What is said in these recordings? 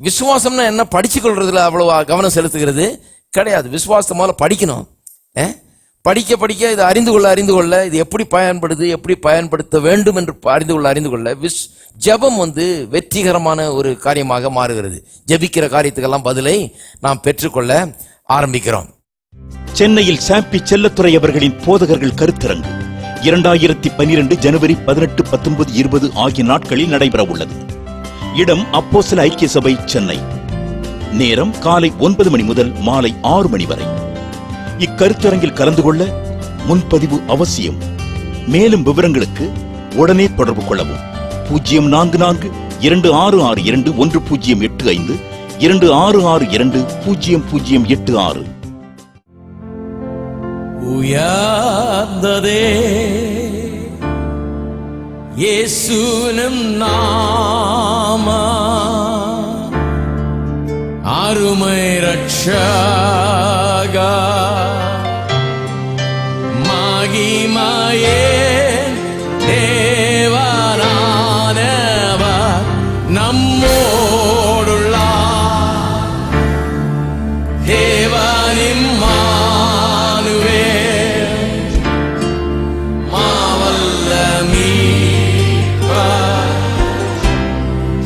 விசுவாசம்னா என்ன? படிச்சு கொள்றதுல அவ்வளவு கவனம் செலுத்துகிறது கிடையாது. விசுவாசத்தை முதல்ல படிக்கணும். படிக்க படிக்க இது அறிந்து கொள்ள இது எப்படி பயன்படுது, எப்படி பயன்படுத்த வேண்டும் என்று அறிந்து கொள்ள ஜெபம் வெற்றிகரமான ஒரு காரியமாக மாறுகிறது. ஜெபிக்கிற காரியத்துக்கெல்லாம் பதிலை நாம் பெற்றுக்கொள்ள ஆரம்பிக்கிறோம். சென்னையில் சாம்பி செல்லத்துறை அவர்களின் போதகர்கள் கருத்தரங்கு 2012 ஜனவரி 18, 19, 20 ஆகிய நாட்களில் நடைபெற உள்ளது. இடம் அப்போஸ்தல ஐக்கிய சபை, சென்னை. நேரம் காலை 9 மணி முதல் மாலை 6 மணி வரை. இக்கருத்தரங்கில் கலந்து கொள்ள முன்பதிவு அவசியம். மேலும் விவரங்களுக்கு உடனே தொடர்பு கொள்ளவும். 044-2662-1085 2662-0086. உயர்ந்ததே இயேசுவின் நாமம், அருமை ரட்சகா, மகிமையே தேவனானவர் நம்மோடுள்ளார். தேவனின் மானுவேல், மாவல்ல மீட்பர்,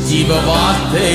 ஜீவ வார்த்தை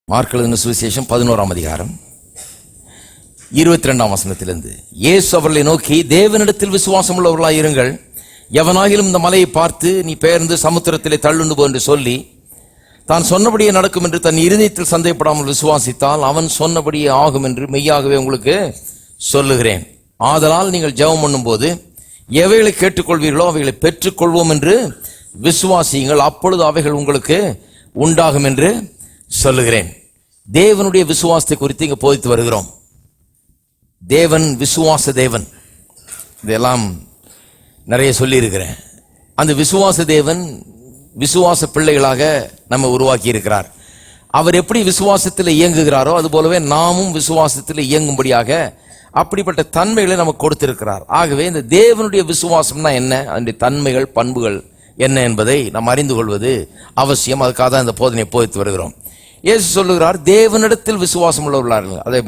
மார்க் எழுதின சுவிசேஷம் 11ஆம் அதிகாரம் 22ஆம் வசனத்திலிருந்து, இயேசு அவர்களை நோக்கி, தேவனிடத்தில் விசுவாசம் உள்ளவர்களாய் இருங்கள். எவனாகிலும் இந்த மலையை பார்த்து நீ பெயர்ந்து சமுத்திரத்திலே தள்ளுண்டு போ என்று சொல்லி தான் சொன்னபடியே நடக்கும் என்று தன் இருதயத்தில் சந்தேகப்படாமல் விசுவாசித்தால் அவன் சொன்னபடியே ஆகும் என்று மெய்யாகவே உங்களுக்கு சொல்லுகிறேன். ஆதலால் நீங்கள் ஜெபம் பண்ணும் போது எவைகளை கேட்டுக்கொள்வீர்களோ அவைகளை பெற்றுக்கொள்வோம் என்று விசுவாசியுங்கள், அப்பொழுது அவைகள் உங்களுக்கு உண்டாகும் என்று சொல்லுகிறேன். தேவனுடைய விசுவாசத்தை குறித்து இங்க போதித்து வருகிறோம். தேவன் விசுவாச தேவன், இதெல்லாம் நிறைய சொல்லி இருக்கிறேன். அந்த விசுவாச தேவன் விசுவாச பிள்ளைகளாக நம்ம உருவாக்கி இருக்கிறார். அவர் எப்படி விசுவாசத்தில் இயங்குகிறாரோ அது போலவே நாமும் விசுவாசத்தில் இயங்கும்படியாக அப்படிப்பட்ட தன்மைகளை நமக்கு கொடுத்திருக்கிறார். ஆகவே இந்த தேவனுடைய விசுவாசம்னா என்ன, அதனுடைய தன்மைகள் பண்புகள் என்ன என்பதை நாம் அறிந்து கொள்வது அவசியம். அதுக்காக தான் இந்த போதனை போதித்து வருகிறோம். இயேசு சொல்லுகிறார், தேவனிடத்தில் விசுவாசம் உள்ளவர்களார்கள். அதை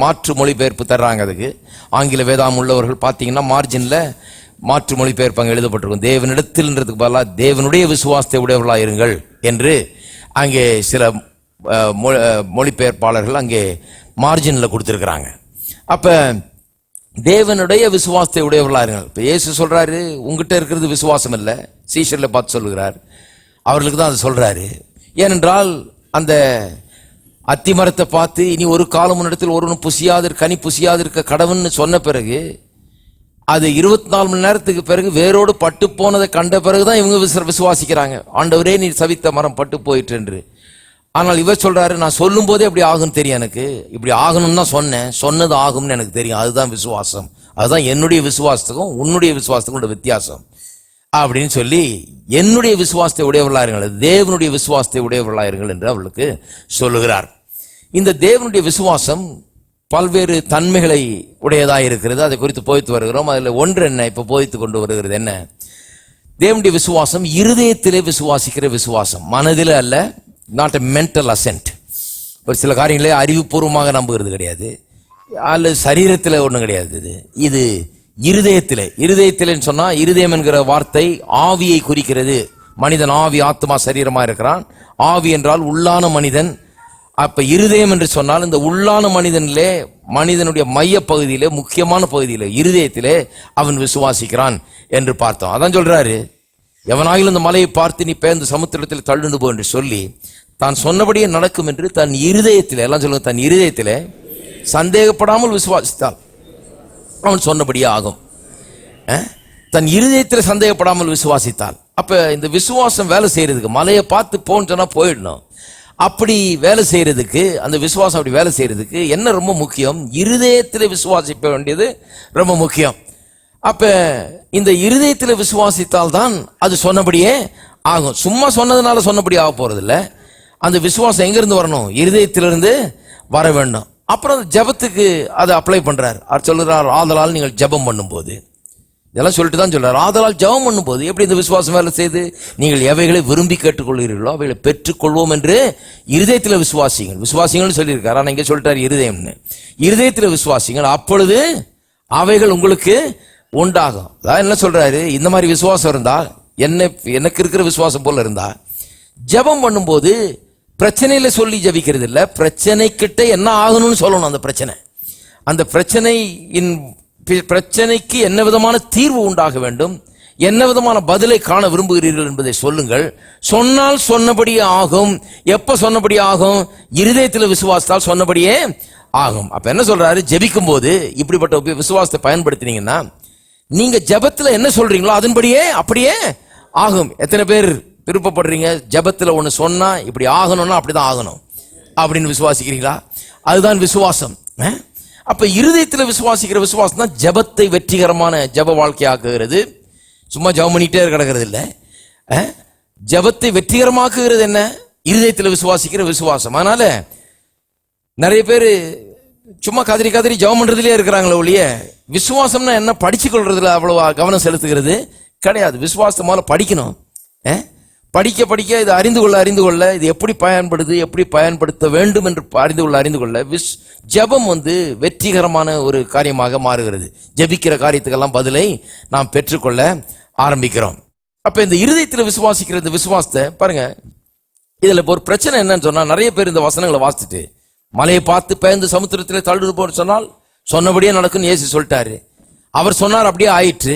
மாற்று மொழிபெயர்ப்பு தர்றாங்க. அதுக்கு ஆங்கில வேதாம் உள்ளவர்கள் பார்த்தீங்கன்னா மார்ஜின்ல மாற்று மொழிபெயர்ப்பு அங்கே எழுதப்பட்டிருக்கும். தேவனிடத்தில்ன்றதுக்கு பதிலாக தேவனுடைய விசுவாசத்தை உடையவர்களாக இருங்கள் என்று அங்கே சில மொழிபெயர்ப்பாளர்கள் அங்கே மார்ஜின்ல கொடுத்திருக்கிறாங்க. அப்ப தேவனுடைய விசுவாசத்தை உடையவர்களாக இருங்கள். இப்ப இயேசு சொல்றாரு, உங்ககிட்ட இருக்கிறது விசுவாசம் இல்லை, சீஷர்ல பார்த்து சொல்லுகிறார். அவர்களுக்கு தான் அது சொல்றாரு. ஏனென்றால் அந்த அத்திமரத்தை பார்த்து இனி ஒரு காலம் முன்னிடத்தில் ஒருவனும் கனி புசியாதிருக்க கடவுன்னு சொன்ன பிறகு அது 24 மணி நேரத்துக்கு பிறகு வேரோடு பட்டு போனதை கண்ட பிறகுதான் இவங்க விசுவாசிக்கிறாங்க. ஆண்டவரே, நீ சவித்த மரம் பட்டு போயிற்று என்று. ஆனால் இவர் சொல்றாரு, நான் சொல்லும் போதே இப்படி ஆகும்னு தெரியும், எனக்கு இப்படி ஆகணும்னு தான் சொன்னேன், சொன்னது ஆகும்னு எனக்கு தெரியும், அதுதான் விசுவாசம், அதுதான் என்னுடைய விசுவாசத்துக்கும் உன்னுடைய விசுவாசத்துக்கும் உள்ள வித்தியாசம் அப்படின்னு சொல்லி, என்னுடைய விசுவாசத்தை உடையவர்களாயிருங்கள், தேவனுடைய விசுவாசத்தை உடையவர்களாயிருங்கள் என்று அவளுக்கு சொல்லுகிறார். இந்த தேவனுடைய விசுவாசம் பல்வேறு தன்மைகளை உடையதாக இருக்கிறது. அதை குறித்து போதித்து வருகிறோம். அதில் ஒன்று என்ன இப்ப போதித்து கொண்டு வருகிறது என்ன? தேவனுடைய விசுவாசம் இருதயத்திலே விசுவாசிக்கிற விசுவாசம், மனதில் அல்ல. Not a mental ascent. ஒரு சில காரியங்களே அறிவுபூர்வமாக நம்புகிறது கிடையாது, அல்லது சரீரத்தில் ஒன்றும் கிடையாது. இது இருதயத்திலே. இருதயத்திலேன்னு சொன்னா, இருதயம் என்கிற வார்த்தை ஆவியை குறிக்கிறது. மனிதன் ஆவி, ஆத்மா, சரீரமா இருக்கிறான். ஆவி என்றால் உள்ளான மனிதன். அப்ப இருதயம் என்று சொன்னால் இந்த உள்ளான மனிதனிலே, மனிதனுடைய மைய பகுதியிலே, முக்கியமான பகுதியிலே, இருதயத்திலே அவன் விசுவாசிக்கிறான் என்று பார்த்தோம். அதான் சொல்றாரு, எவனாகிலும் இந்த மலையை பார்த்து நீ பெயர்ந்து சமுத்திரத்தில் தள்ளுண்டு போ என்று சொல்லி தான் சொன்னபடியே நடக்கும் என்று தன் இருதயத்திலே, எல்லாம் சொல்லுங்க, தன் இருதயத்திலே சந்தேகப்படாமல் விசுவாசித்தால் அவன் சொன்னபடியே ஆகும். தன் இருதயத்தில் சந்தேகப்படாமல் விசுவாசித்தால். அப்ப இந்த விசுவாசம் வேலை செய்யறதுக்கு, மலையை பார்த்து போன்னு சொன்னா போயிடணும். அப்படி வேலை செய்யறதுக்கு, அந்த விசுவாசம் அப்படி வேலை செய்யறதுக்கு என்ன ரொம்ப முக்கியம்? இருதயத்தில் விசுவாசிக்க வேண்டியது ரொம்ப முக்கியம். அப்ப இந்த இருதயத்தில் விசுவாசித்தால் தான் அது சொன்னபடியே ஆகும். சும்மா சொன்னதுனால சொன்னபடி ஆக போறது இல்ல. அந்த விசுவாசம் எங்க இருந்து வரணும்? இருதயத்திலிருந்து வர வேண்டும். அப்புறம் ஜெபத்துக்கு அதை அப்ளை பண்றார். அவர் சொல்றார், ஆதலால் நீங்கள் ஜெபம் பண்ணும்போது, இதெல்லாம் சொல்லிட்டு தான் சொல்றாரு, ஆதலால் ஜெபம் பண்ணும்போது எப்படி இந்த விசுவாசம் வேலை செய்து, நீங்கள் எவைகளை விரும்பி கேட்டுக்கொள்கிறீர்களோ அவைகளை பெற்றுக்கொள்வோம் என்று இருதயத்தில் விசுவாசிங்கள். விசுவாசிங்கள்னு சொல்லியிருக்காரு, ஆனா இங்க சொல்லிட்டாரு இருதயம்னு. இருதயத்தில் விசுவாசிங்கள், அப்பொழுது அவைகள் உங்களுக்கு உண்டாகும். அதான் என்ன சொல்றாரு, இந்த மாதிரி விசுவாசம் இருந்தா, எனக்கு இருக்கிற விசுவாசம் போல இருந்தா, ஜெபம் பண்ணும்போது பிரச்சனையில சொல்லி ஜெபிக்கிறது இல்ல, பிரச்சனை கிட்ட என்ன ஆகணும்னு சொல்லணும். அந்த பிரச்சனைக்கு என்ன விதமான தீர்வு உண்டாக வேண்டும், என்ன விதமான பதிலை காண விரும்புகிறீர்கள் என்பதை சொல்லுங்கள். சொன்னால் சொன்னபடியே ஆகும். எப்ப சொன்னபடியே ஆகும்? இருதயத்தில் விசுவாசத்தால் சொன்னபடியே ஆகும். அப்ப என்ன சொல்றாரு, ஜெபிக்கும் போது இப்படிப்பட்ட விசுவாசத்தை பயன்படுத்தினீங்கன்னா, நீங்க ஜெபத்துல என்ன சொல்றீங்களோ அதன்படியே அப்படியே ஆகும். எத்தனை பேர் விருப்பப்படுறீங்க, ஜெபத்துல ஒண்ணு சொன்னா இப்படி ஆகணும்னா அப்படிதான் ஆகணும் அப்படின்னு விசுவாசிக்கிறீங்களா? அதுதான் விசுவாசம். அப்ப இருதயத்துல விசுவாசிக்கிற விசுவாசம் தான் ஜெபத்தை வெற்றிகரமான ஜெப வாழ்க்கையாக்குகிறது. சும்மா ஜெபம் பண்ணிட்டே கிடக்கிறது இல்ல. ஜெபத்தை வெற்றிகரமாக்குகிறது என்ன? இருதயத்துல விசுவாசிக்கிற விசுவாசம். அதனால நிறைய பேர் சும்மா கதறி ஜெபம் பண்றதுலயே இருக்கிறாங்களே ஒழிய, விசுவாசம்னா என்ன படிச்சு கொள்றதுல அவ்வளவு கவனம் செலுத்துகிறது கிடையாது. விசுவாசத்தை முதல்ல படிக்கணும். படிக்க இதை அறிந்து கொள்ள இது எப்படி பயன்படுது, எப்படி பயன்படுத்த வேண்டும் என்று அறிந்து கொள்ள ஜெபம் வெற்றிகரமான ஒரு காரியமாக மாறுகிறது. ஜெபிக்கிற காரியத்துக்கெல்லாம் பதிலை நாம் பெற்றுக்கொள்ள ஆரம்பிக்கிறோம். அப்ப இந்த இருதயத்தில் விசுவாசிக்கிற இந்த விசுவாசத்தை பாருங்க. இதுல ஒரு பிரச்சனை என்னன்னு சொன்னா, நிறைய பேர் இந்த வசனங்களை வாசிச்சுட்டு மலையை பார்த்து பெயர்ந்து சமுத்திரத்தில் தள்ளுடு போன்னு சொன்னால் சொன்னபடியே நடக்குன்னு இயேசு சொல்லிட்டாரு. அவர் சொன்னார், அப்படியே ஆயிற்று.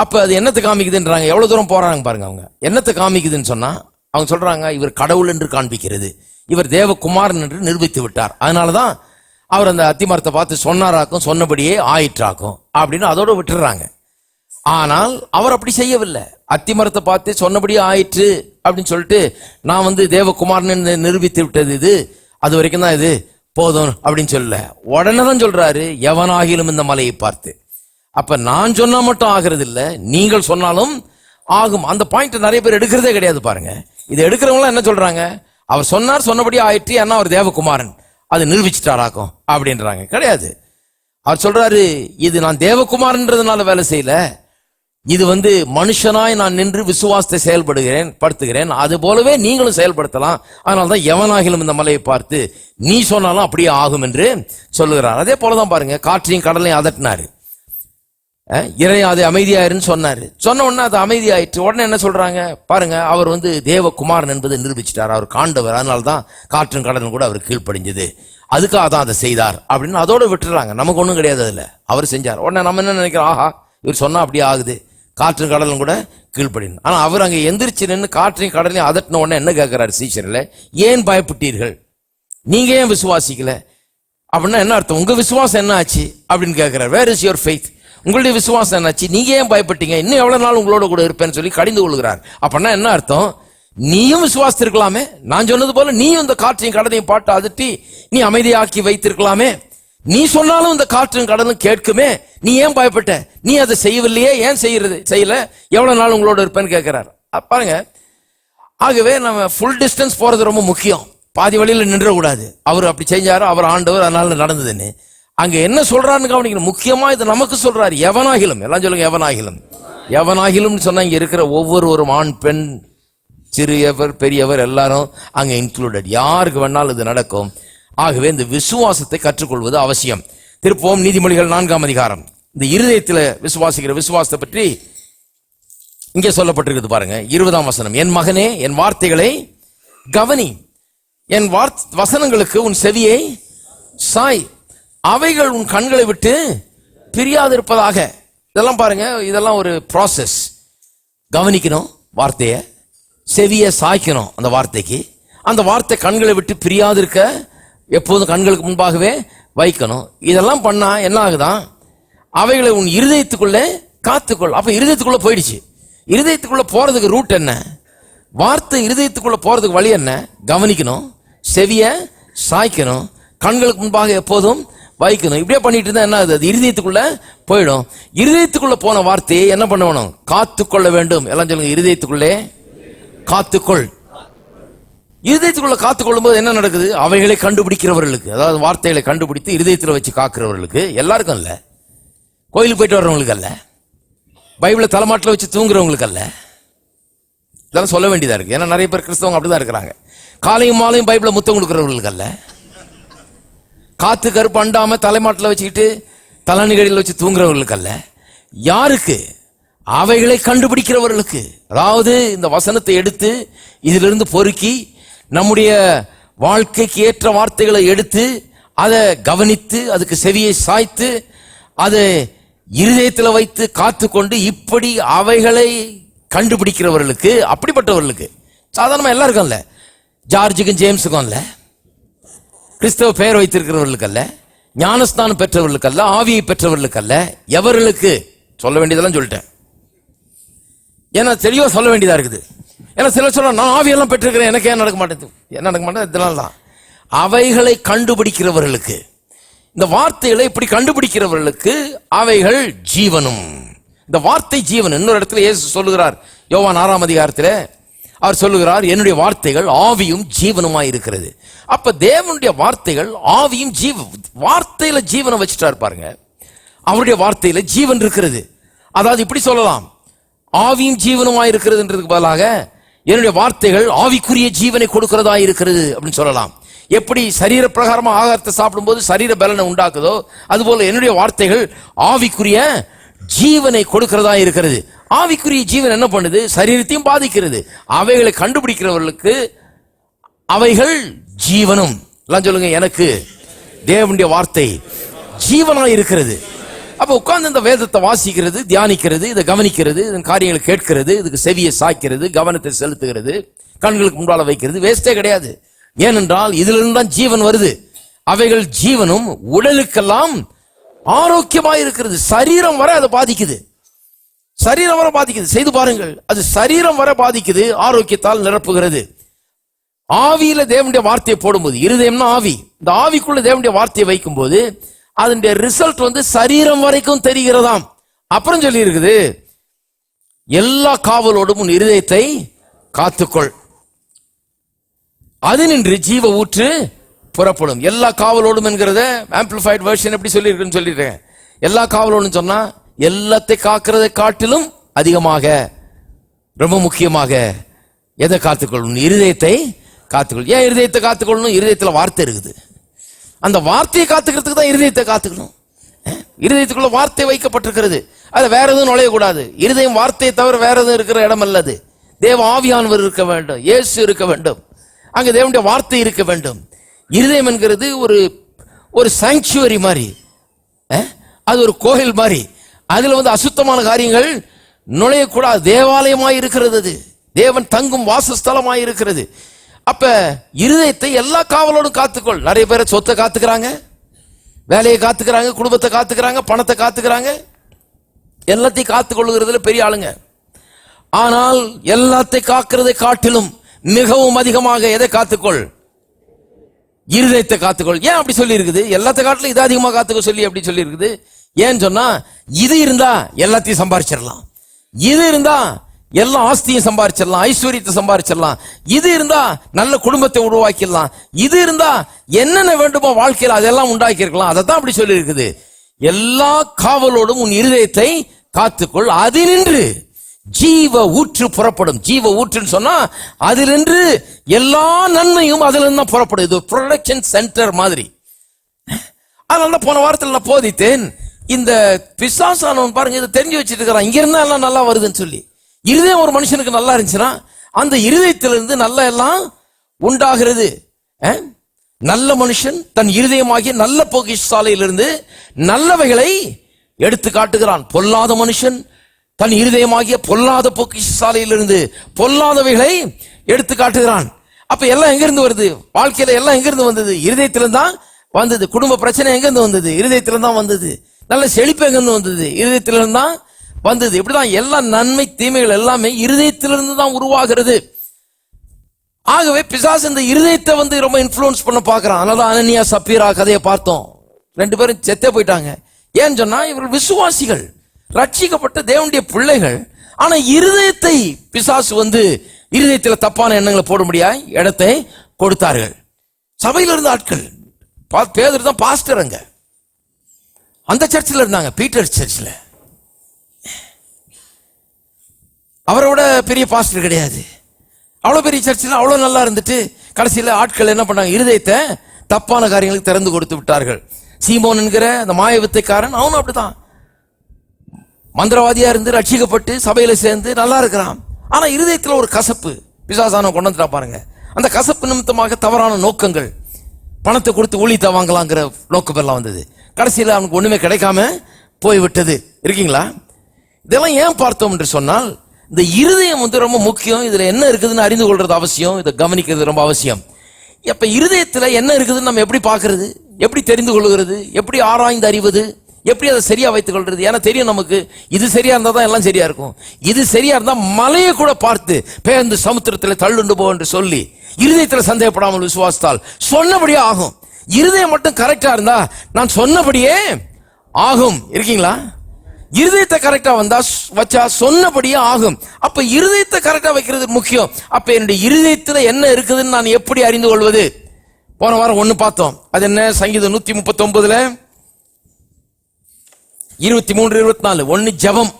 அப்ப அது என்னத்தை காமிக்குதுன்றாங்க. எவ்வளவு தூரம் போறாங்க பாருங்க. அவங்க என்னத்தை காமிக்குதுன்னு சொன்னா, அவங்க சொல்றாங்க, இவர் கடவுள் என்று காண்பிக்கிறது, இவர் தேவகுமாரன் என்று நிரூபித்து விட்டார், அதனாலதான் அவர் அந்த அத்திமரத்தை பார்த்து சொன்னாராக்கும், சொன்னபடியே ஆயிற்றாக்கும் அப்படின்னு அதோட விட்டுறாங்க. ஆனால் அவர் அப்படி செய்யவில்லை. அத்திமரத்தை பார்த்து சொன்னபடியே ஆயிற்று அப்படின்னு சொல்லிட்டு, நான் தேவகுமாரன் நிரூபித்து விட்டது, இது அது வரைக்கும் தான், இது போதும் அப்படின்னு சொல்லல. உடனே தான் சொல்றாரு, எவனாகிலும் இந்த மலையை பார்த்து. அப்ப நான் சொன்னா மட்டும் ஆகிறது இல்ல, நீங்கள் சொன்னாலும் ஆகும். அந்த பாயிண்ட் நிறைய பேர் எடுக்கிறதே கிடையாது பாருங்க. இது எடுக்கிறவங்க என்ன சொல்றாங்க, அவர் சொன்னார், சொன்னபடி ஆயிற்று, ஏன்னா அவர் தேவகுமாரன், அது நிரூபிச்சுட்டாராக்கும் அப்படின்றாங்க. கிடையாது. அவர் சொல்றாரு, இது நான் தேவகுமாரன்றதுனால வேலை செய்யல, இது மனுஷனாய் நான் நின்று விசுவாசத்தை படுத்துகிறேன், அது போலவே நீங்களும் செயல்படுத்தலாம். அதனாலதான் எவனாகிலும் இந்த மலையை பார்த்து நீ சொன்னாலும் அப்படியே ஆகும் என்று சொல்லுகிறார். அதே போலதான் பாருங்க, காற்றையும் கடலையும் அதட்டினாரு, இறையா அது அமைதியாயிருன்னு சொன்னாரு. சொன்ன உடனே அது அமைதியாயிற்று. உடனே என்ன சொல்றாங்க பாருங்க, அவர் தேவகுமாரன் என்பதை நிரூபிச்சிட்டார், அவர் காண்டவர், அதனால்தான் காற்றும் கடலும் கூட அவர் கீழ்ப்படிஞ்சது, அதுக்காக தான் அதை செய்தார் அப்படின்னு அதோட விட்டுறாங்க. நமக்கு ஒண்ணும் கிடையாது அதுல, அவர் செஞ்சார். உடனே நம்ம என்ன நினைக்கிறோம், ஆஹா இவர் சொன்னா அப்படியே ஆகுது, காற்று கடலும் கூட கீழ்ப்படினு. ஆனா அவர் அங்க எந்திரிச்சு நின்று காற்றையும் கடலையும் அதட்டின உடனே என்ன கேட்கிறாரு சீஷர்ல, ஏன் பயப்பட்டீர்கள், நீங்க ஏன் விசுவாசிக்கல அப்படின்னா என்ன அர்த்தம், உங்க விசுவாசம் என்ன ஆச்சு அப்படின்னு கேட்கிறார். வேர் இஸ் யுவர் ஃபெய்த், உங்களுடைய விசுவாசம் என்னாச்சு, நீங்க ஏன் பயப்பட்டீங்க, இன்னும் எவ்வளவு நாள் உங்களோட கூட இருப்பேன்னு சொல்லி கடிந்து கொள்கிறார். அப்படின்னா என்ன அர்த்தம், நீயும் விசுவாசித்திருக்கலாமே. நான் சொன்னது போல நீயும் இந்த காற்றையும் கடலையும் பாட்டு அதட்டி நீ அமைதியாக்கி வைத்திருக்கலாமே. நீ சொன்னாலும் இந்த காற்றும் கடலும் கேட்குமே. நீ ஏன் பயப்பட்ட? நீ அதை செய்யவில்லையே, ஏன் செய்யல? எவ்வளவு நாள் உங்களோட இருப்பேன்னு கேட்கிறார். பாருங்க, ஆகவே நம்ம ஃபுல் டிஸ்டன்ஸ் போறது ரொம்ப முக்கியம். பாதி வழியில் நின்றக்கூடாது. அவர் அப்படி செஞ்சாரோ, அவர் ஆண்டவர், அதனால நடந்ததுன்னு அங்க என்ன சொல்றாருன்னு கவனிக்கணும். முக்கியமா இது நமக்கு சொல்றாரு. எவனாகிலும், எல்லாம் சொல்லுங்க, எவனாகிலும். எவனாகிலும் சொன்னா இங்க இருக்கிற ஒவ்வொரு ஆண் பெண் சிறியவர் பெரியவர் எல்லாரும் அங்க இன்க்ளூடட். யாருக்கு வேணாலும் இது நடக்கும். ஆகவே இந்த விசுவாசத்தை கற்றுக்கொள்வது அவசியம். திருப்போம் நீதிமொழிகள் 4ஆம் அதிகாரம். இந்த இருதயத்தில் விசுவாசிக்கிற விசுவாசத்தை பற்றி இங்கே சொல்லப்பட்டிருக்கிறது பாருங்க. 20ஆம் வசனம். என் மகனே, என் வார்த்தைகளை கவனி, என் வசனங்களுக்கு உன் செவியை சாய், அவைகள் உன் கண்களை விட்டு பிரியாதிருப்பதாக. இதெல்லாம் பாருங்க, இதெல்லாம் ஒரு ப்ராசஸ். கவனிக்கணும் வார்த்தையை, செவியை சாய்க்கணும் அந்த வார்த்தைக்கு, அந்த வார்த்தை கண்களை விட்டு பிரியாதிருக்க எப்போதும் கண்களுக்கு முன்பாகவே வைக்கணும். இதெல்லாம் பண்ணா என்ன ஆகுதான்? அவைகளை உன் இருதயத்துக்குள்ளே காத்துக்கொள். அப்ப இருதயத்துக்குள்ள போயிடுச்சு. இருதயத்துக்குள்ள போறதுக்கு ரூட் என்ன? வார்த்தை இருதயத்துக்குள்ள போறதுக்கு வழி என்ன? கவனிக்கணும், செவிய சாய்க்கணும், கண்களுக்கு முன்பாக எப்போதும் வைக்கணும். இப்படியே பண்ணிட்டு இருந்தா என்ன ஆகுது? அது இருதயத்துக்குள்ள போயிடும். இருதயத்துக்குள்ள போன வார்த்தையை என்ன பண்ணணும்? காத்துக்கொள்ள வேண்டும். எல்லாம் சொல்லுங்க, இருதயத்துக்குள்ளே காத்துக்கொள். இருதயத்துக்குள்ள காத்துக்கொள்ளும் போது என்ன நடக்குது? அவைகளை கண்டுபிடிக்கிறவர்களுக்கு, அதாவது வார்த்தைகளை கண்டுபிடித்து இருதயத்தில் வச்சு காக்கிறவர்களுக்கு, எல்லாருக்கும் அல்ல, கோயிலுக்கு போயிட்டு வர்றவங்களுக்கு அல்ல, பைபிளை தலைமாட்டில் வச்சு தூங்குறவங்களுக்கு அல்ல. இதெல்லாம் சொல்ல வேண்டியதா இருக்கு. ஏன்னா நிறைய பேர் கிறிஸ்தவங்க அப்படிதான் இருக்கிறாங்க. காலையும் மாலையும் பைபிளை முத்தம் கொடுக்கிறவர்களுக்கு அல்ல, காத்து கருப்பு அண்டாம தலைமாட்டில் வச்சுக்கிட்டு தலைநிகழில் வச்சு தூங்குறவர்களுக்கு அல்ல. யாருக்கு? அவைகளை கண்டுபிடிக்கிறவர்களுக்கு. அதாவது இந்த வசனத்தை எடுத்து இதிலிருந்து பொறுக்கி நம்முடைய வாழ்க்கைக்கு ஏற்ற வார்த்தைகளை எடுத்து அதை கவனித்து அதுக்கு செவியை சாய்த்து அதை இருதயத்தில் வைத்து காத்துக்கொண்டு இப்படி அவைகளை கண்டுபிடிக்கிறவர்களுக்கு, அப்படிப்பட்டவர்களுக்கு. சாதாரணமா எல்லாருக்கும் அல்ல, ஜார்ஜுக்கும் ஜேம்ஸுக்கும் அல்ல, கிறிஸ்தவ பெயர் வைத்திருக்கிறவர்களுக்கு அல்ல, ஞானஸ்தானம் பெற்றவர்களுக்கு அல்ல, ஆவியை பெற்றவர்களுக்கு அல்ல. எவர்களுக்கு? சொல்ல வேண்டியதெல்லாம் சொல்லிட்டேன். ஏன்னா தெளிவா சொல்ல வேண்டியதா இருக்குது. ஏன்னா சிலர் சொல்ல, நான் ஆவியெல்லாம் பெற்றிருக்கிறேன், எனக்கு ஏன் நடக்க மாட்டேங்குது? என்ன நடக்க மாட்டேன்? இதனால தான். அவைகளை கண்டுபிடிக்கிறவர்களுக்கு, இந்த வார்த்தைகளை இப்படி கண்டுபிடிக்கிறவர்களுக்கு அவைகள் ஜீவனும். இந்த வார்த்தை ஜீவன். இன்னொரு இடத்துல இயேசு சொல்லுகிறார், யோவான் 6ஆம் அதிகாரத்தில் அவர் சொல்லுகிறார், என்னுடைய வார்த்தைகள் ஆவியும் ஜீவனுமாய் இருக்கிறது. அப்ப தேவனுடைய வார்த்தைகள் ஆவியும் வார்த்தையில ஜீவனை வச்சுட்டாரு பாருங்க. அவருடைய வார்த்தையில ஜீவன் இருக்கிறது. அதாவது இப்படி சொல்லலாம், ஆவியும் ஜீவனுமாய் இருக்கிறதுன்றதுக்கு பதிலாக என்னுடைய வார்த்தைகள் ஆவிக்குரிய ஜீவனை கொடுக்கிறதா இருக்கிறது அப்படின்னு சொல்லலாம். எப்படி சரீர பிரகாரமா ஆகாரத்தை சாப்பிடும் போது சரீர பலனை உண்டாக்குதோ, அதுபோல என்னுடைய வார்த்தைகள் ஆவிக்குரிய ஜீவனை கொடுக்கிறதா இருக்கிறது. ஆவிக்குரிய ஜீவன் என்ன பண்ணுது? சரீரத்தையும் பாதிக்கிறது. அவைகளை கண்டுபிடிக்கிறவர்களுக்கு அவைகள் ஜீவனும். எல்லாம் சொல்லுங்க, எனக்கு தேவனுடைய வார்த்தை ஜீவனாய் இருக்கிறது. அப்ப உட்கார்ந்து இந்த வேதத்தை வாசிக்கிறது, தியானிக்கிறது, இதை கவனிக்கிறது, இதன் காரியங்களை கேட்கிறது, இதுக்கு செவியை சாய்க்கிறது, கவனத்தை செலுத்துகிறது, கண்களுக்கு முன்பால வைக்கிறது வேஸ்டே கிடையாது. ஏனென்றால் இதுல இருந்து தான் ஜீவன் வருது. அவைகள் ஜீவனும் உடலுக்கெல்லாம் ஆரோக்கியமாக இருக்கிறது. சரீரம் வர அதை பாதிக்குது, சரீரம் வர பாதிக்குது. செய்து பாருங்கள், அது சரீரம் வர பாதிக்குது, ஆரோக்கியத்தால் நிரப்புகிறது. ஆவியில தேவனுடைய வார்த்தையை போடும்போது, இருதயம்னா ஆவி, இந்த ஆவிக்குள்ள தேவனுடைய வார்த்தையை வைக்கும் போது அதனுடைய ரிசல்ட் சரீரம் வரைக்கும் தெரிகிறதாம். அப்புறம் சொல்லி இருக்குது, எல்லா காவலோடும் உன் இருதயத்தை காத்துக்கொள், அது நின்று ஜீவ ஊற்று புறப்படும். எல்லா காவலோடும் என்கிறத ஆம்பிளிஃபைட் வெர்ஷன் எப்படி சொல்லி இருக்குன்னு சொல்லிட்டேன். எல்லா காவலோடும் சொன்னா எல்லாத்தை காக்கிறதை காட்டிலும் அதிகமாக, ரொம்ப முக்கியமாக எதை காத்துக்கொள்ளணும்? இருதயத்தை காத்துக்கொள். ஏன் இருதயத்தை காத்துக்கொள்ளணும்? இருதயத்தில் வார்த்தை இருக்குது. அந்த வார்த்தையை காத்துக்கிறதுக்கு தான் இருதயத்தை காத்துக்கணும். இருதயத்துக்குள்ள வார்த்தை வைக்கப்பட்டிருக்கிறது, அது வேற எதுவும் நுழையக்கூடாது. இருதயம் வார்த்தையை தவிர வேற எதுவும் இருக்கிற இடம் அல்லது. தேவ ஆவியானவர் இருக்க வேண்டும், இயேசு இருக்க வேண்டும், அங்க தேவனுடைய வார்த்தை இருக்க வேண்டும். இருதயம் என்கிறது ஒரு சாங்சுவரி மாதிரி, அது ஒரு கோயில் மாதிரி. அதுல அசுத்தமான காரியங்கள் நுழையக்கூடாது. தேவாலயமாய் இருக்கிறது, அது தேவன் தங்கும் வாசஸ்தலமாய் இருக்கிறது. அப்ப இருதயத்தை எல்லா காவலோடும் காத்துக்கொள். நிறைய பேரை சொத்தை காத்துக்கிறாங்க, வேலையை காத்துக்கிறாங்க, குடும்பத்தை காத்துக்கிறாங்க, பணத்தை காத்துக்கிறாங்க, எல்லாத்தையும் காத்துக்கொள்ளுகிறதுல பெரிய ஆளுங்க. ஆனால் எல்லாத்தையும் காக்கிறதை காட்டிலும் மிகவும் அதிகமாக எதை காத்துக்கொள்? இருதயத்தை காத்துக்கொள். ஏன் அப்படி சொல்லி இருக்குது? எல்லாத்த காட்டிலும் இது அதிகமாக காத்துக்கொள் சொல்லி அப்படி சொல்லி இருக்குது. ஏன்னு சொன்னா, இது இருந்தா எல்லாத்தையும் சம்பாரிச்சிடலாம், இது இருந்தா எல்லா ஆஸ்தியும் சம்பாரிச்சிடலாம், ஐஸ்வர்யத்தை சம்பாரிச்சிடலாம், இது இருந்தா நல்ல குடும்பத்தை உருவாக்கிடலாம், இது இருந்தா என்னென்ன வேண்டுமோ வாழ்க்கையில் அதெல்லாம் உண்டாக்கி இருக்கலாம். அதை தான் அப்படி சொல்லி இருக்குது. எல்லா காவலோடும் உன் இருதயத்தை காத்துக்கொள், அதினின்று ஜீவ ஊற்று புறப்படும். ஜீவ ஊற்றுன்னு சொன்னா அதிலிருந்து எல்லா நன்மையும் அதுல இருந்து தான் புறப்படும். இது ப்ரொடக்ஷன் சென்டர் மாதிரி. அதனால போன வாரத்தில் நான் போதித்தேன், இந்த பிசாசானவன் பாருங்க இதை தெரிஞ்சு வச்சுட்டு இருக்கிறான், இங்க இருந்தா எல்லாம் நல்லா வருதுன்னு சொல்லி. இருதயம் ஒரு மனுஷனுக்கு நல்லா இருந்துச்சுன்னா அந்த இருதயத்திலிருந்து நல்ல எல்லாம் உண்டாகிறது. நல்ல மனுஷன் தன் இருதயமாகிய நல்ல பொக்கிஷசாலையிலிருந்து நல்லவைகளை எடுத்து காட்டுகிறான். பொல்லாத மனுஷன் தன் இருதயமாகிய பொல்லாத பொக்கிஷசாலையிலிருந்து பொல்லாதவைகளை எடுத்து காட்டுகிறான். அப்ப எல்லாம் எங்கிருந்து வருது? வாழ்க்கையில எல்லாம் எங்கிருந்து வந்தது? இருதயத்திலிருந்து தான் வந்தது. குடும்ப பிரச்சனை எங்கிருந்து வந்தது? இருதயத்திலிருந்து தான் வந்தது. நல்ல செழிப்பு எங்கிருந்து வந்தது? இருதயத்திலிருந்து தான் வந்தது. இப்படிதான் எல்லா நன்மை தீமைகள் எல்லாமே இருதயத்திலிருந்து தான் உருவாகிறது. ஆகவே பிசாசு இந்த இருதயத்தை ரொம்ப இன்ஃப்ளூயன்ஸ் பண்ண பார்க்கறான். அதனால அனனியா சப்பீரா கதையை பார்த்தோம். 2 பேரும் செத்தே போயிட்டாங்க. ஏன்னு சொன்னா இவர்கள் விசுவாசிகள், ரட்சிக்கப்பட்ட தேவனுடைய பிள்ளைகள். ஆனா இருதயத்தை பிசாசு இருதயத்துல தப்பான எண்ணங்களை போட முடியாய் இடத்தை கொடுத்தார்கள். சபையில இருந்த ஆட்கள், பேதுரு தான் பாஸ்டர், அங்க அந்த சர்ச்சில் இருந்தாங்க, பீட்டர் சர்ச்சில். அவரோட பெரிய பாஸ்டர் கிடையாது. அவ்வளவு பெரிய சர்ச்சில் அவ்வளவு நல்லா இருந்துட்டு கடைசியில் ஆட்கள் என்ன பண்ணாங்க? இருதயத்தை தப்பான காரியங்களுக்கு திறந்து கொடுத்து விட்டார்கள். சீமோன் என்கிற அந்த மாய வித்தைக்காரன், அவனும் அப்படித்தான் மந்திரவாதியா இருந்து ரட்சிக்கப்பட்டு சபையில சேர்ந்து நல்லா இருக்கிறான். ஆனா இருதயத்துல ஒரு கசப்பு பிசாசான கொண்டு வந்துட்டா பாருங்க. அந்த கசப்பு நிமித்தமாக தவறான நோக்கங்கள், பணத்தை கொடுத்து ஊழியத்தை வாங்கலாங்கிற நோக்கம் எல்லாம் வந்தது. கடைசியில் அவனுக்கு ஒண்ணுமே கிடைக்காம போய்விட்டது. இருக்கீங்களா? இதெல்லாம் ஏன் பார்த்தோம் என்று சொன்னால், இந்த இருதயம் ரொம்ப முக்கியம். இதுல என்ன இருக்குதுன்னு அறிந்து கொள்றது அவசியம், இதை கவனிக்கிறது ரொம்ப அவசியம். இப்ப இருதயத்துல என்ன இருக்குதுன்னு நம்ம எப்படி பார்க்கிறது, எப்படி தெரிந்து கொள்கிறது, எப்படி ஆராய்ந்து அறிவது, எப்படி அதை சரியா வைத்துக் கொள்றது? ஏன்னா தெரியும் நமக்கு, இது சரியா இருந்தா தான் எல்லாம் சரியா இருக்கும். இது சரியா இருந்தா மலையை கூட பார்த்து பேர்ந்து சமுத்திரத்தில் தள்ளுண்டு போ என்று சொல்லி இருதயத்தில் சந்தேகப்படாமல் விசுவாசித்தால் சொன்னபடியே ஆகும். இருதயம் மட்டும் கரெக்டா இருந்தா நான் சொன்னபடியே ஆகும். இருக்கீங்களா? இருதயத்தை கரெக்டா வச்சா சொன்னபடியே ஆகும். அப்ப இருதயத்தை கரெக்டா வைக்கிறது முக்கியம். அப்ப என்னுடைய இருதயத்துல என்ன இருக்குதுன்னு நான் எப்படி அறிந்து கொள்வது? போன வாரம் ஒண்ணு பார்த்தோம். அது என்ன? சங்கீதம் 139 23 24 ஒன்னு ஜெபம்.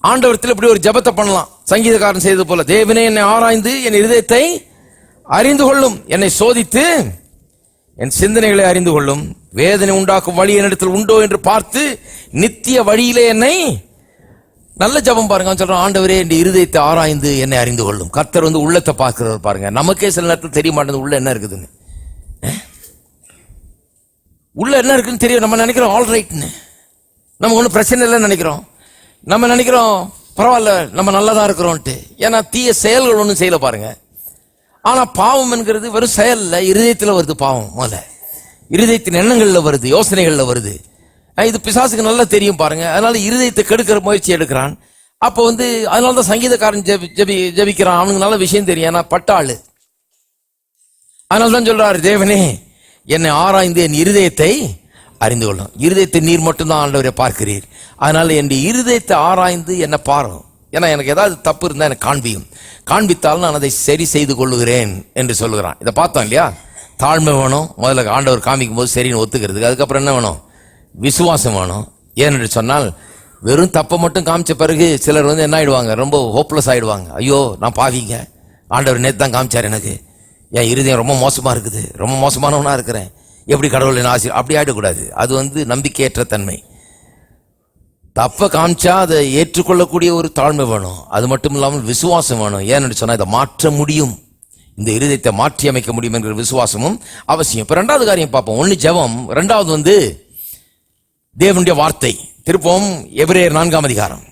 ஆண்டவரத்தில் இப்படி ஒரு ஜெபத்தை பண்ணலாம். சங்கீதக்காரன் செய்தது போல, தேவனே என்னை ஆராய்ந்து என் இருதயத்தை அறிந்து கொள்ளும், என்னை சோதித்து என் சிந்தனைகளை அறிந்து கொள்ளும், வேதனை உண்டாக்கும் வழி என்னிடத்தில் உண்டோ என்று பார்த்து நித்திய வழியிலே என்னை. நல்ல ஜெபம் பாருங்க. அவன் சொல்றான், ஆண்டவரே என் இருதயத்தை ஆராய்ந்து என்னை அறிந்து கொள்ளும். கர்த்தர் உள்ளத்தை பார்க்கிறவர் பாருங்க. நமக்கே சில நேரத்தில் தெரிய மாட்டேங்குது உள்ள என்ன இருக்குதுன்னு. உள்ள என்ன இருக்குன்னு தெரியும். நம்ம நினைக்கிறோம் ஆல் ரைட்னு, நம்ம ஒன்றும் பிரச்சனை இல்லைன்னு நினைக்கிறோம். நம்ம நினைக்கிறோம் பரவாயில்ல, நம்ம நல்லா தான் இருக்கிறோம்ட்டு. ஏன்னா தீய செயல்கள் ஒன்றும் செய்யல பாருங்க. ஆனா பாவம் என்கிறது வெறும் செயல்ல, இருதயத்துல வருது பாவம். முதல்ல இருதயத்தின் எண்ணங்கள்ல வருது, யோசனைகள்ல வருது. இது பிசாசுக்கு நல்லா தெரியும் பாருங்க. அதனால இருதயத்தை கெடுக்கிற முயற்சி எடுக்கிறான். அப்போ அதனாலதான் சங்கீதக்காரன் ஜெபிக்கிறான். அவனுக்கு நல்ல விஷயம் தெரியும், ஏன்னா பட்டாளு. அதனால்தான் சொல்றாரு, தேவனே என்னை ஆராய்ந்து என் இருதயத்தை அறிந்து கொள்ளும். இருதயத்தை நீர் மட்டும்தான் ஆண்டவரை பார்க்கிறீர். அதனால என் இருதயத்தை ஆராய்ந்து என்னை பாரும். ஏன்னா எனக்கு ஏதாவது தப்பு இருந்தா எனக்கு காண்பியும், காண்பித்தாலும் நான் அதை சரி செய்து கொள்ளுகிறேன் என்று சொல்லுகிறான். இதை பார்த்தோம் இல்லையா? தாழ்மை வேணும் முதல்ல, ஆண்டவர் காமிக்கும் போது சரின்னு ஒத்துக்கிறதுக்கு. அதுக்கப்புறம் என்ன வேணும்? விசுவாசம் வேணும். ஏன்னு சொன்னால் வெறும் தப்பை மட்டும் காமிச்ச பிறகு சிலர் என்ன ஆயிடுவாங்க? ரொம்ப ஹோப்லெஸ் ஆயிடுவாங்க. ஐயோ நான் பாவிங்க, ஆண்டவர் நேற்று தான் காமிச்சார் எனக்கு, என் இருதயம் ரொம்ப மோசமா இருக்குது, ரொம்ப மோசமானவனா இருக்கிறேன், எப்படி கடவுள் என்ன ஆசை? அப்படி ஆயிடக்கூடாது. அது நம்பிக்கையற்ற தன்மை. தப்ப காமிச்சா அதை ஏற்றுக்கொள்ளக்கூடிய ஒரு தாழ்மை வேணும். அது மட்டும் இல்லாமல் விசுவாசம் வேணும். ஏன்னு சொன்னா இதை மாற்ற முடியும், இந்த இருதயத்தை மாற்றி அமைக்க முடியும் என்கிற விசுவாசமும் அவசியம். இப்ப 2வது காரியம் பார்ப்போம். 1 ஜெபம், 2வது தேவனுடைய வார்த்தை. திருப்பவும் எபிரேயர் 4ஆம் அதிகாரம்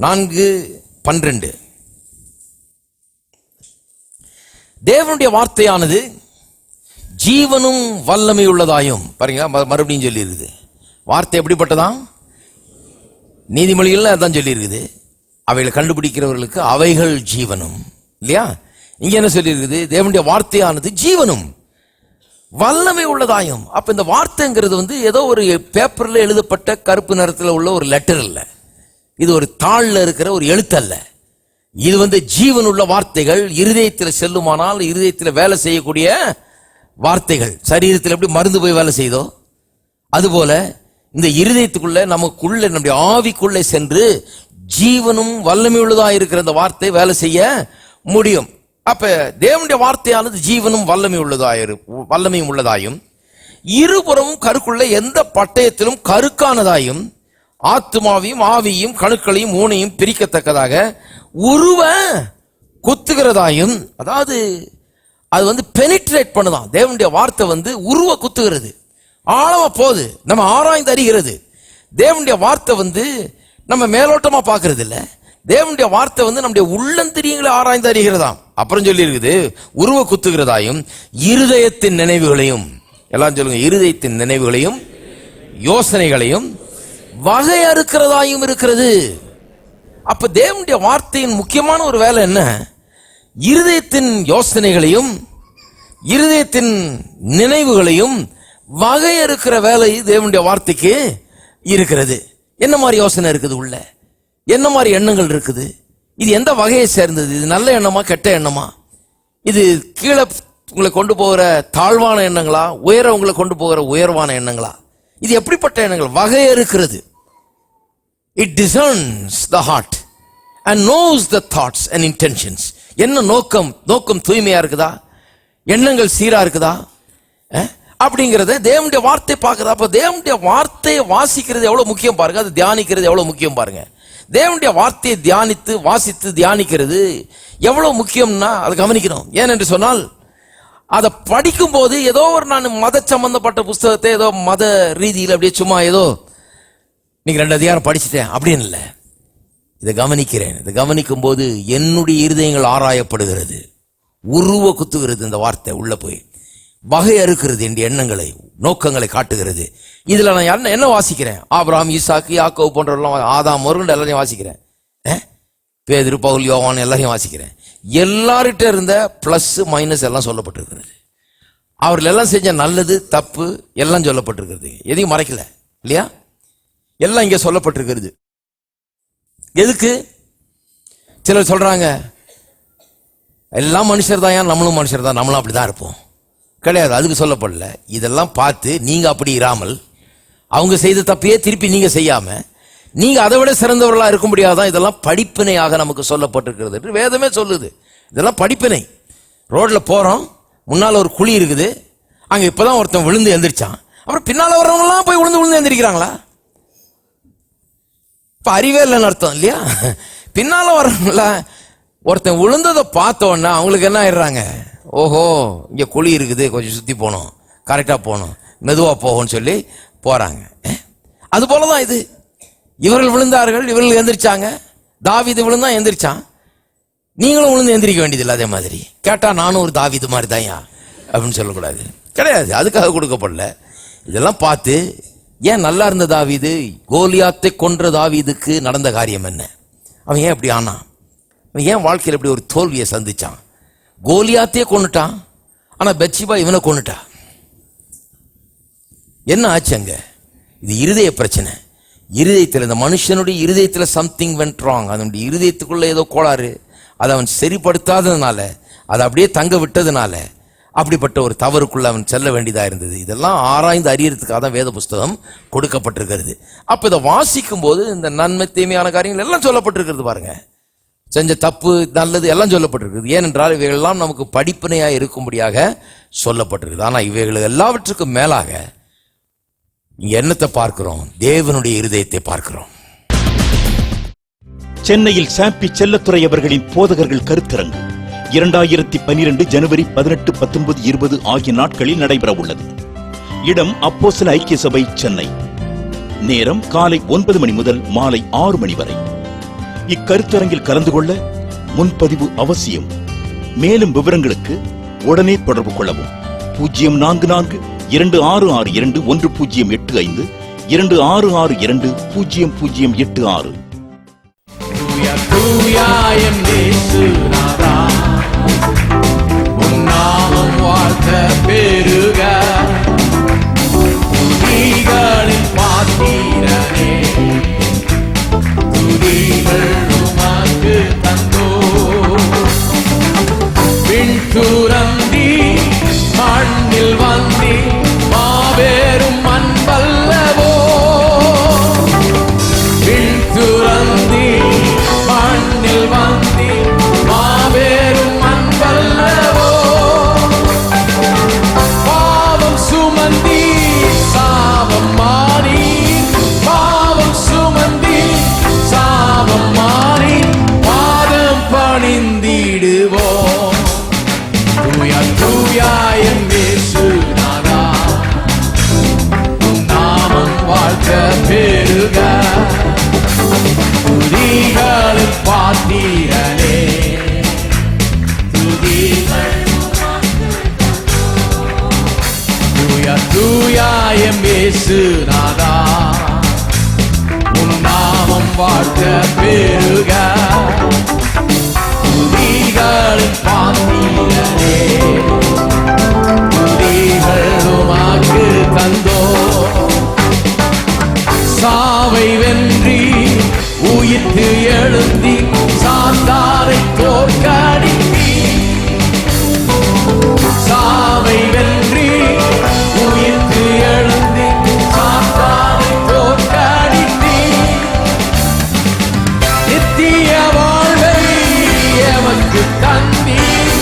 4:12. தேவனுடைய வார்த்தையானது ஜீவனும் வல்லமை உள்ளதாயும். பாருங்க, மறுபடியும் சொல்லி இருக்குது. வார்த்தை எப்படிப்பட்டதான்? நீதிமொழிகள் அதான் சொல்லி இருக்குது, அவைகளை கண்டுபிடிக்கிறவர்களுக்கு அவைகள் ஜீவனும். இல்லையா? இங்க என்ன சொல்லியிருக்குது? தேவனுடைய வார்த்தையானது ஜீவனும் வல்லமை உள்ளதாயும். அப்ப இந்த வார்த்தைங்கிறது ஏதோ ஒரு பேப்பர்ல எழுதப்பட்ட கருப்பு நிறத்துல உள்ள ஒரு லெட்டர் இல்ல, இது ஒரு தாள்ல இருக்கிற ஒரு எழுத்தல்ல. இது ஜீவன் உள்ள வார்த்தைகள், இருதயத்தில் செல்லுமானால் இருதயத்தில் வேலை செய்யக்கூடிய வார்த்தைகள். சரீரத்தில் எப்படி மருந்து போய் வேலை செய்தோ அதுபோல இந்த இருதயத்துக்குள்ள, நமக்குள்ள, நம்முடைய ஆவிக்குள்ளே சென்று ஜீவனும் வல்லமை உள்ளதா இருக்கிற இந்த வார்த்தை வேலை செய்ய முடியும். அப்ப தேவனுடைய வார்த்தையானது ஜீவனும் வல்லமையும் உள்ளதாயும், இருபுறமும் கருக்குள்ள எந்த பட்டயத்திலும் கருக்கானதாயும், ஆத்துமாவையும் ஆவியும் கணுக்களையும் ஊனையும் பிரிக்கத்தக்கதாக உருவ குத்துகிறதாயும். அதாவது அது பெனிட்ரேட் பண்ணுதான். தேவனுடைய வார்த்தை உருவ குத்துகிறது, ஆழமா போகுது, நம்ம ஆராய்ந்து அறிகிறது. தேவனுடைய வார்த்தை நம்ம மேலோட்டமா பார்க்கறது இல்ல. தேவனுடைய வார்த்தை நம்முடைய உள்ளந்தரியங்களை ஆராய்ந்து அறிகிறதாம். அப்புறம் சொல்லி இருக்குது, உருவ குத்துகிறதாயும் இருதயத்தின் நினைவுகளையும், எல்லாம் சொல்லுங்க, இருதயத்தின் நினைவுகளையும் யோசனைகளையும் வகை அறுக்கிறதாயும் இருக்கிறது. அப்ப தேவனுடைய வார்த்தையின் முக்கியமான ஒரு வேலை என்ன? இருதயத்தின் யோசனைகளையும் இருதயத்தின் நினைவுகளையும் வகை அறுக்கிற வேலை தேவனுடைய வார்த்தைக்கு இருக்கிறது. என்ன மாதிரி யோசனை இருக்குது உள்ள, என்ன மாதிரி எண்ணங்கள் இருக்குது, இது எந்த வகையை சேர்ந்தது, இது நல்ல எண்ணமா கெட்ட எண்ணமா, இது கீழே உங்களை கொண்டு போகிற தாழ்வான எண்ணங்களா, உயர உங்களை கொண்டு போகிற உயர்வான எண்ணங்களா, இது எப்படிப்பட்ட எண்ணங்கள்? வகை இருக்கிறது. It discerns the heart and knows the thoughts and intentions. என்ன நோக்கம் தூய்மையா இருக்குதா, எண்ணங்கள் சீரா இருக்குதா அப்படிங்கறத தேவனுடைய வார்த்தை பார்க்குதா. அப்ப தேவனுடைய வார்த்தையை வாசிக்கிறது எவ்வளவு முக்கியம் பாருங்க, அது தியானிக்கிறது எவ்வளவு முக்கியம் பாருங்க. தேவனுடைய வார்த்தையை தியானித்து வாசித்து தியானிக்கிறது எவ்வளவு முக்கியம்னா அதை கவனிக்கணும். ஏனென்று சொன்னால், அதை படிக்கும் போது ஏதோ ஒரு நான் மத சம்பந்தப்பட்ட புஸ்தகத்தை ஏதோ மத ரீதியில் அப்படியே சும்மா ஏதோ நீங்க 2 அதிகாரம் படிச்சுட்டேன் அப்படின்னு இல்லை. இதை கவனிக்கிறேன். இதை கவனிக்கும் போது என்னுடைய இருதயங்கள் ஆராயப்படுகிறது, உருவ குத்துகிறது. இந்த வார்த்தை உள்ள போய் வகை அறுக்கிறது, என் எண்ணங்களை நோக்கங்களை காட்டுகிறது. இதுல நான் என்ன வாசிக்கிறேன்? ஆபிரகாம், ஈசாக்கு, யாக்கோபு போன்றவர்கள்லாம், ஆதாம் முதற்கொண்டு எல்லாரையும் வாசிக்கிறேன். பேதுரு, பவுல், யோவான் எல்லாரையும் வாசிக்கிறேன். எல்லார்கிட்ட இருந்த பிளஸ் மைனஸ் எல்லாம் சொல்லப்பட்டிருக்கிறது. அவர்கள் எல்லாம் செஞ்ச நல்லது தப்பு எல்லாம் சொல்லப்பட்டிருக்கிறது. எதையும் மறைக்கல இல்லையா? எல்லாம் இங்க சொல்லப்பட்டிருக்கிறது. எதுக்கு? சிலர் சொல்றாங்க எல்லாம் மனுஷர் தான், நம்மளும் மனுஷர் தான், நம்மளும் அப்படிதான் இருப்போம். கிடையாது, அதுக்கு சொல்லப்படல. இதெல்லாம் பார்த்து நீங்க அப்படி இராமல், அவங்க செய்த தப்பையே திருப்பி நீங்க செய்யாம, நீங்க அதை விட சிறந்தவர்களா இருக்க முடியாதான். இதெல்லாம் படிப்பினையாக நமக்கு சொல்லப்பட்டிருக்கிறது என்று வேதமே சொல்லுது. இதெல்லாம் படிப்பினை. ரோட்ல போறோம், முன்னால ஒரு குழி இருக்குது, அங்க இப்பதான் ஒருத்தன் விழுந்து எந்திரிச்சான், அப்புறம் பின்னால வர்றவங்க எல்லாம் போய் விழுந்து எந்திரிக்கிறாங்களா? இப்ப அறிவே இல்லைன்னு அர்த்தம் இல்லையா? பின்னால வர்றவங்கள ஒருத்தன் விழுந்ததை பார்த்தோன்னா அவங்களுக்கு என்ன ஆயிடுறாங்க, ஓஹோ இங்க குழி இருக்குது, கொஞ்சம் சுத்தி போகணும், கரெக்டா போகணும், மெதுவா போகும்னு சொல்லி போறாங்க. அது போலதான் இது. இவர்கள் விழுந்தார்கள், இவர்கள் எந்திரிச்சாங்க. தாவீது விழுந்தா எந்திரிச்சான், நீங்களும் விழுந்து எந்திரிக்க வேண்டியதில்லை. அதே மாதிரி கேட்டா நானும் ஒரு தாவீது மாதிரி தான் அப்படின்னு சொல்லக்கூடாது. கிடையாது, அதுக்காக கொடுக்கப்படல. இதெல்லாம் பார்த்து ஏன் நல்லா இருந்த தாவீது, கோலியாத்தை கொன்ற தாவீதுக்கு நடந்த காரியம் என்ன? அவன் ஏன் அப்படி ஆனான்? அவன் ஏன் வாழ்க்கையில் இப்படி ஒரு தோல்வியை சந்திச்சான்? கோலியாத்தையே கொண்டுட்டான், ஆனா பெத்ஷிபா இவனை கொண்டுட்டா. என்ன ஆச்சு அங்க? இது இருதய பிரச்சனை. இருதயத்தில், இந்த மனுஷனுடைய இருதயத்தில் சம்திங் வென்ட் ராங். அதனுடைய இருதயத்துக்குள்ள ஏதோ கோளாறு, அதை அவன் சரிப்படுத்தாததுனால, அதை அப்படியே தங்க விட்டதுனால அப்படிப்பட்ட ஒரு தவறுக்குள்ள அவன் செல்ல வேண்டியதா இருந்தது. இதெல்லாம் ஆராய்ந்து அறியறதுக்காக தான் வேத புஸ்தகம் கொடுக்கப்பட்டிருக்கிறது. அப்ப இதை வாசிக்கும் போது இந்த நன்மை தீமையான காரியங்கள் எல்லாம் சொல்லப்பட்டிருக்கிறது பாருங்க. செஞ்ச தப்பு நல்லது எல்லாம் சொல்லப்பட்டிருக்கிறது. ஏனென்றால் இவைகள் எல்லாம் நமக்கு படிப்பினையா இருக்கும்படியாக சொல்லப்பட்டிருக்குது. ஆனா இவைகள் எல்லாவற்றுக்கும் மேலாக இங்க என்னத்தை பார்க்கிறோம்? தேவனுடைய இருதயத்தை பார்க்கிறோம். சென்னையில் சாம்பி செல்லத்துறை அவர்களின் போதகர்கள் கருத்தரங்கு 2012 ஜனவரி 18, 19, 20 ஆகிய நாட்களில் நடைபெற உள்ளது. இடம் அப்போஸ்தல ஐக்கிய சபை, சென்னை. நேரம் காலை 9 மணி முதல் மாலை 6 மணி வரை. இக்கருத்தரங்கில் கலந்து கொள்ள முன்பதிவு அவசியம். மேலும் விவரங்களுக்கு உடனே தொடர்பு கொள்ளவும். 044266210085 26620086. Hallelujah, Hallelujah, தூயா தூயாயம் இயேசுநாதா உம் நாமம் வாழ்த்த பெருக துதிகளின் பாத்திரனே துதிகள் தூயா தூயாயம் இயேசுநாதா உம் நாமம் வாழ்த்த பெருக துதிகளின் பாத்திரனே துதிகள் உமக்கு தந்தோ சாவை வென்றி உயிர்த்து எழுந்தி சாத்தானை தோற்கடித்தி சாவை வென்றி உயிர்த்து எழுந்தி சாத்தானை தோற்கடித்தி நித்திய வாழ்வை எமக்கு தந்தீர்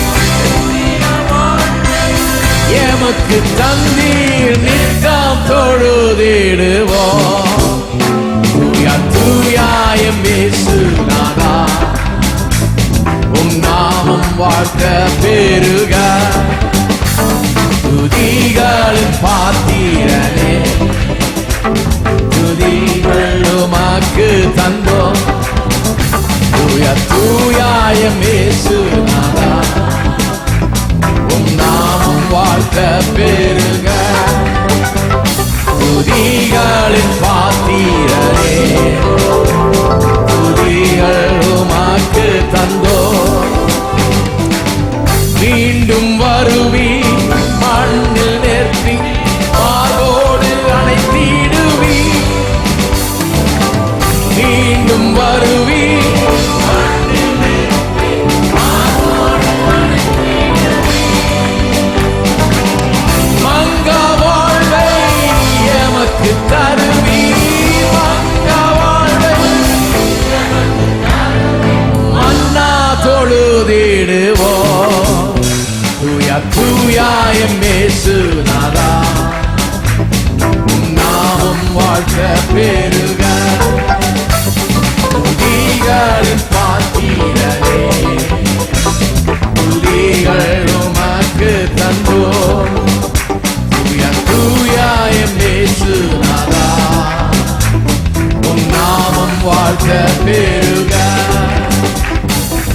எமக்கு தந்தீர் நித்தம் தொழுதிடுவோம் தூயா தூயாயம் இயேசுநாதா உம் நாமம் வாழ்த்த பெருக துதிகளின் பாத்திரனே துதிகள் உமக்கு தந்தோம் தூயா தூயாயம் இயேசுநாதா உம் நாமம் வாழ்த்த பெருக துதிகளின் பாத்திரனே துதிகள் உமக்கு தந்தோ மீண்டும் வருவி மண்ணில் நிறுத்தி மார்போடு அணைத்திடுவி மீண்டும் வருவி மண்ணில் நிறுத்தி மார்போடு அணைத்திடுவி மங்கா வாழ்வை எமக்கு தருவி மங்கா வாழ்வை மன்னா தொழுதிடுவோம் தூயா தூயாயம் இயேசுநாதா உம் நாமம் வாழ்த்த பெருக துதிகளின் பாத்திரனே துதிகள் உமக்கு தந்தோம் தூயா தூயாயம் இயேசுநாதா உம் நாமம் வாழ்த்த பெருக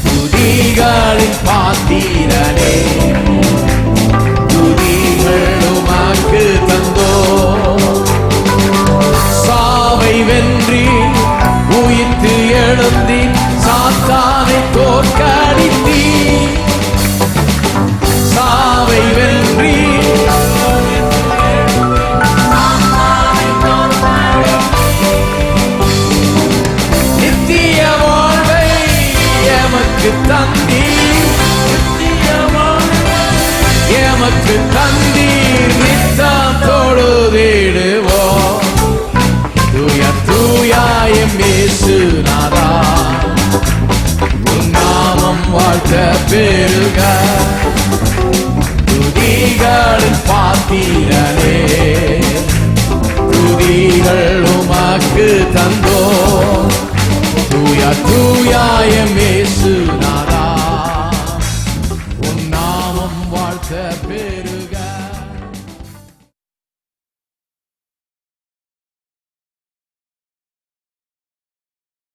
துதிகளின் பாத்திரனே துதிகள் உமக்கு தந்தோ சாவை வென்றி உயிர்த்து எழுந்தி சாத்தானை தோற்கடித்தி சாவை வென்றி நித்திய வாழ்வை எமக்கு தந்தீர் எமக்கு தந்தீர் நித்தம் தொழுதிடுவோம் தூயா தூயாயம் இயேசுநாதா உம் நாமம் வாழ்த்த பெருக துதிகளின் பாத்திரனே துதிகள் உமக்கு தந்தோ தூயா தூயாயம் இயேசுநாதா உம் நாமம் வாழ்த்த பெருக